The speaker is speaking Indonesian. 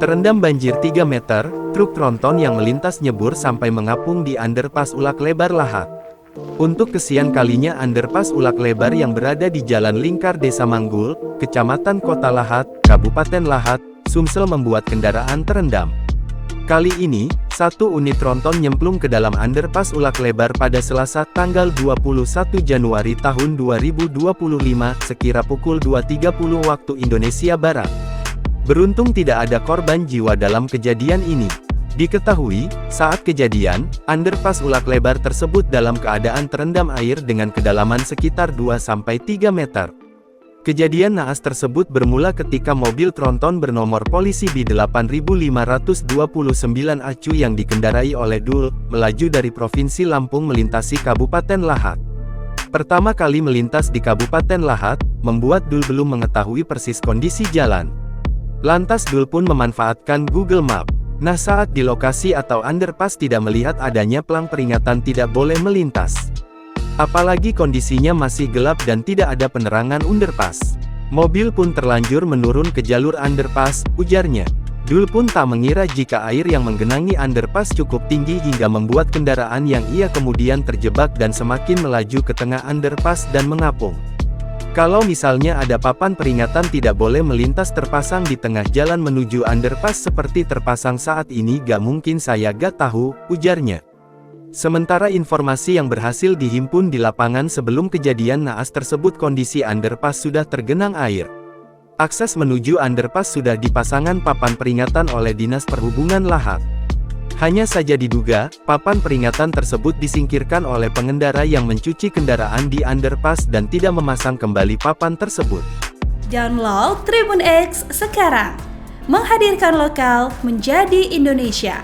Terendam banjir 3 meter, truk tronton yang melintas nyebur sampai mengapung di underpass Ulak Lebar Lahat. Untuk kesekian kalinya underpass Ulak Lebar yang berada di Jalan Lingkar Desa Manggul, Kecamatan Kota Lahat, Kabupaten Lahat, Sumsel membuat kendaraan terendam. Kali ini, satu unit tronton nyemplung ke dalam underpass Ulak Lebar pada Selasa tanggal 21 Januari tahun 2025 sekira pukul 2.30 waktu Indonesia Barat. Beruntung tidak ada korban jiwa dalam kejadian ini. Diketahui, saat kejadian, underpass Ulak Lebar tersebut dalam keadaan terendam air dengan kedalaman sekitar 2-3 meter. Kejadian naas tersebut bermula ketika mobil tronton bernomor polisi B8529 ACU yang dikendarai oleh Dul, melaju dari Provinsi Lampung melintasi Kabupaten Lahat. Pertama kali melintas di Kabupaten Lahat, membuat Dul belum mengetahui persis kondisi jalan. Lantas Dul pun memanfaatkan Google Map. Nah, saat di lokasi atau underpass tidak melihat adanya pelang peringatan tidak boleh melintas. Apalagi kondisinya masih gelap dan tidak ada penerangan underpass. Mobil pun terlanjur menurun ke jalur underpass, ujarnya. Dul pun tak mengira jika air yang menggenangi underpass cukup tinggi hingga membuat kendaraan yang ia kemudian terjebak dan semakin melaju ke tengah underpass dan mengapung. Kalau misalnya ada papan peringatan tidak boleh melintas terpasang di tengah jalan menuju underpass seperti terpasang saat ini, gak mungkin saya gak tahu, ujarnya. Sementara informasi yang berhasil dihimpun di lapangan sebelum kejadian naas tersebut, kondisi underpass sudah tergenang air. Akses menuju underpass sudah dipasangkan papan peringatan oleh Dinas Perhubungan Lahat. Hanya saja diduga, papan peringatan tersebut disingkirkan oleh pengendara yang mencuci kendaraan di underpass dan tidak memasang kembali papan tersebut. Download Tribun X sekarang, menghadirkan lokal menjadi Indonesia.